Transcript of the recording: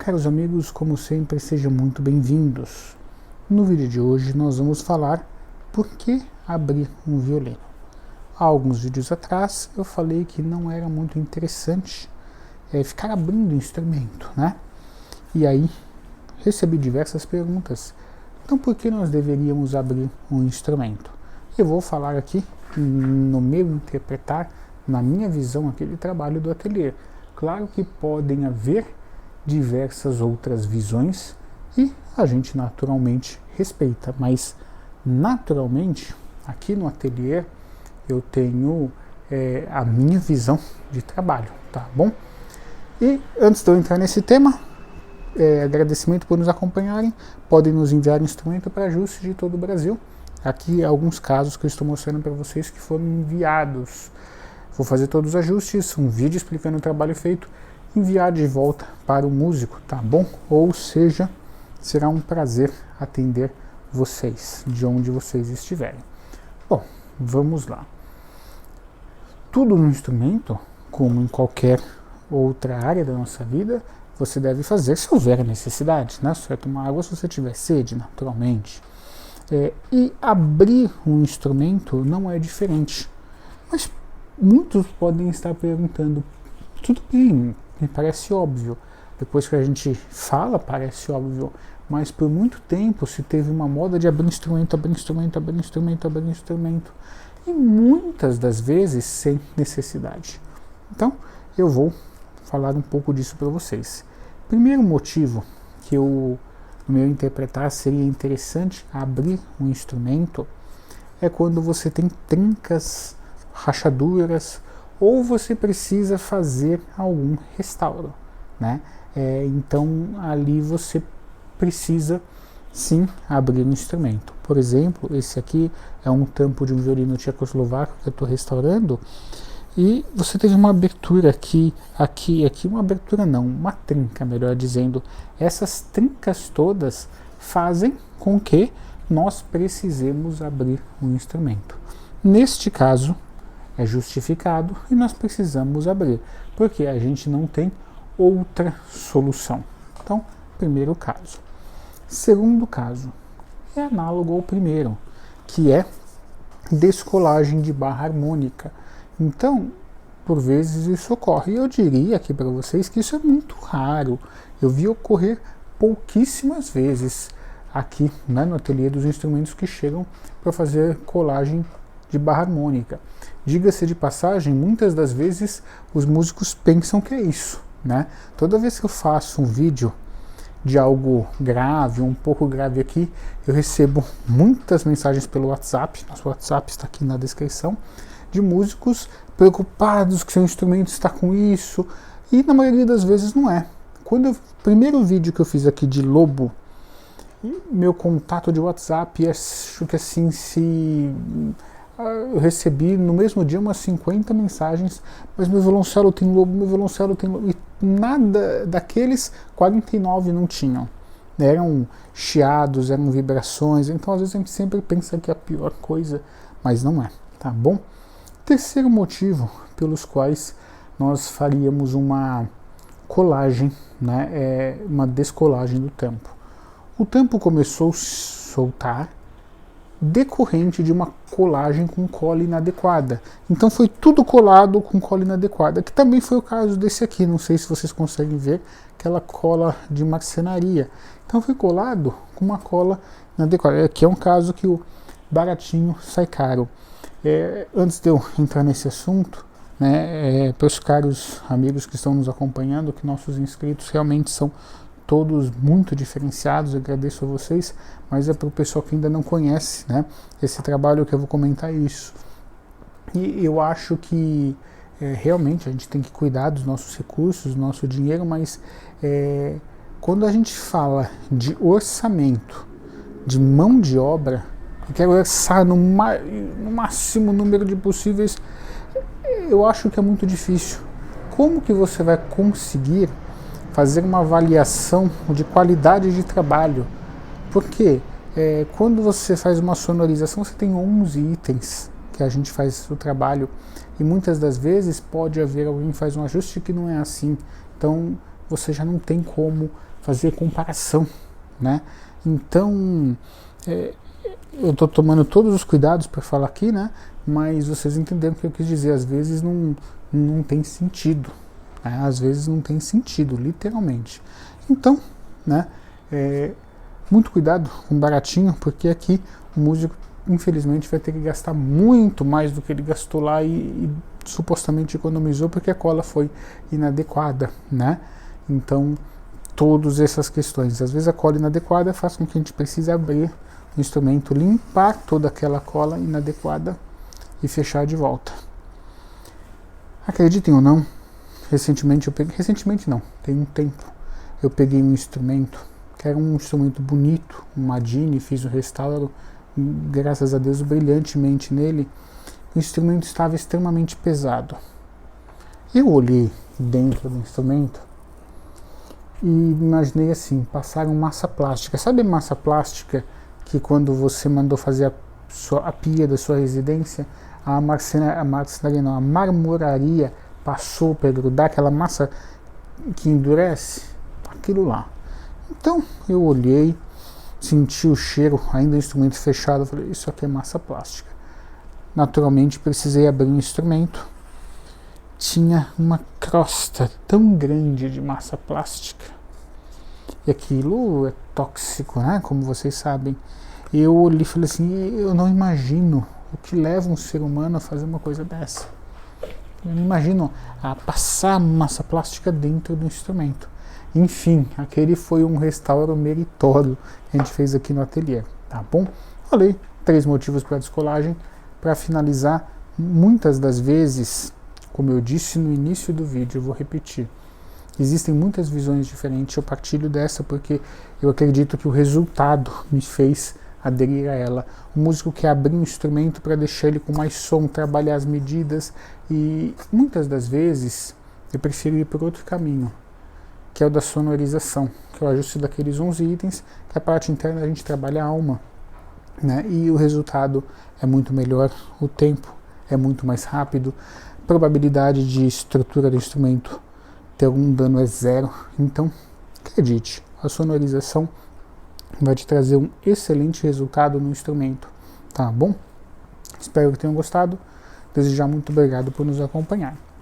caros amigos, como sempre, sejam muito bem-vindos. No vídeo de hoje nós vamos falar por que abrir um violino. Há alguns vídeos atrás eu falei que não era muito interessante ficar abrindo instrumento, né? E aí recebi diversas perguntas. Então por que nós deveríamos abrir um instrumento? Eu vou falar aqui no meu interpretar, na minha visão aqui de trabalho do ateliê. Claro que podem haver diversas outras visões e a gente naturalmente respeita, mas naturalmente aqui no ateliê eu tenho a minha visão de trabalho, tá bom? E antes de eu entrar nesse tema, agradecimento por nos acompanharem, podem nos enviar instrumento para ajuste de todo o Brasil. Aqui alguns casos que eu estou mostrando para vocês que foram enviados. Vou fazer todos os ajustes, um vídeo explicando o trabalho feito, enviar de volta para o músico, tá bom? Ou seja, será um prazer atender vocês, de onde vocês estiverem. Bom, vamos lá. Tudo no instrumento, como em qualquer outra área da nossa vida, você deve fazer se houver necessidade, né? Se você tomar água, se você tiver sede, naturalmente. E abrir um instrumento não é diferente. Mas muitos podem estar perguntando, tudo bem, me parece óbvio. Depois que a gente fala, parece óbvio. Mas por muito tempo se teve uma moda de abrir instrumento, abrir instrumento, abrir instrumento, abrir instrumento. E muitas das vezes sem necessidade. Então, eu vou falar um pouco disso para vocês. Primeiro motivo que no meu interpretar seria interessante abrir um instrumento é quando você tem trincas, rachaduras, ou você precisa fazer algum restauro, né? Então ali você precisa sim abrir um instrumento. Por exemplo, esse aqui é um tampo de um violino tchecoslovaco que eu estou restaurando, e você teve uma abertura aqui, uma abertura não, uma trinca, melhor dizendo. Essas trincas todas fazem com que nós precisemos abrir um instrumento. Neste caso, é justificado e nós precisamos abrir, porque a gente não tem outra solução. Então, primeiro caso. Segundo caso, é análogo ao primeiro, que é descolagem de barra harmônica. Então, por vezes isso ocorre. Eu diria aqui para vocês que isso é muito raro. Eu vi ocorrer pouquíssimas vezes aqui, né, no ateliê dos instrumentos que chegam para fazer colagem de barra harmônica. Diga-se de passagem, muitas das vezes os músicos pensam que é isso, né? Toda vez que eu faço um vídeo de algo grave, um pouco grave aqui, eu recebo muitas mensagens pelo WhatsApp, nosso WhatsApp está aqui na descrição, de músicos preocupados que seu instrumento está com isso, e na maioria das vezes não é. O primeiro vídeo que eu fiz aqui de Lobo, meu contato de WhatsApp, acho que assim, eu recebi no mesmo dia umas 50 mensagens, mas meu violoncelo tem lobo, meu violoncelo tem lobo, e nada daqueles 49 não tinham. Eram chiados, eram vibrações, então às vezes a gente sempre pensa que é a pior coisa, mas não é, tá bom? Terceiro motivo pelos quais nós faríamos uma colagem, né, uma descolagem do tampo. O tampo começou a soltar decorrente de uma colagem com cola inadequada. Então foi tudo colado com cola inadequada, que também foi o caso desse aqui, não sei se vocês conseguem ver, aquela cola de marcenaria. Então foi colado com uma cola inadequada, que é um caso que o baratinho sai caro. Antes de eu entrar nesse assunto, né, para os caros amigos que estão nos acompanhando, que nossos inscritos realmente são todos muito diferenciados, eu agradeço a vocês, mas é para o pessoal que ainda não conhece, né, esse trabalho que eu vou comentar isso. E eu acho que realmente a gente tem que cuidar dos nossos recursos, do nosso dinheiro, mas quando a gente fala de orçamento, de mão de obra, eu quero orçar no máximo número de possíveis, eu acho que é muito difícil. Como que você vai conseguir fazer uma avaliação de qualidade de trabalho? Porque quando você faz uma sonorização, você tem 11 itens que a gente faz o trabalho, e muitas das vezes pode haver alguém que faz um ajuste que não é assim. Então você já não tem como fazer comparação, né? Então, eu estou tomando todos os cuidados para falar aqui, né? Mas vocês entenderam o que eu quis dizer. Às vezes não tem sentido, né? Às vezes não tem sentido, literalmente. Então, né? Muito cuidado com o baratinho, porque aqui o músico, infelizmente, vai ter que gastar muito mais do que ele gastou lá e supostamente economizou, porque a cola foi inadequada, né? Então, todas essas questões. Às vezes a cola inadequada faz com que a gente precise abrir o instrumento, limpar toda aquela cola inadequada e fechar de volta. Acreditem ou não, recentemente não, tem um tempo, eu peguei um instrumento, que era um instrumento bonito, um Madine, fiz o restauro, graças a Deus, brilhantemente nele. O instrumento estava extremamente pesado. Eu olhei dentro do instrumento e imaginei assim, passaram massa plástica. Sabe massa plástica que quando você mandou fazer a pia da sua residência, a marmoraria passou para grudar, aquela massa que endurece? Aquilo lá. Então eu olhei, senti o cheiro, ainda o instrumento fechado, falei, isso aqui é massa plástica. Naturalmente precisei abrir o instrumento, tinha uma crosta tão grande de massa plástica, e aquilo é tóxico, né? Como vocês sabem. Eu olhei e falei assim, eu não imagino o que leva um ser humano a fazer uma coisa dessa. Eu não imagino a passar massa plástica dentro do instrumento. Enfim, aquele foi um restauro meritório que a gente fez aqui no ateliê, tá bom? Falei 3 motivos para a descolagem. Para finalizar, muitas das vezes, como eu disse no início do vídeo, eu vou repetir, existem muitas visões diferentes, eu partilho dessa porque eu acredito que o resultado me fez aderir a ela. O músico quer abrir um instrumento para deixar ele com mais som, trabalhar as medidas, e muitas das vezes eu prefiro ir por outro caminho, que é o da sonorização, que é o ajuste daqueles 11 itens, que a parte interna a gente trabalha a alma, né? E o resultado é muito melhor, o tempo é muito mais rápido, a probabilidade de estrutura do instrumento ter algum dano é 0. Então, acredite, a sonorização vai te trazer um excelente resultado no instrumento, tá bom? Espero que tenham gostado, desejar muito obrigado por nos acompanhar.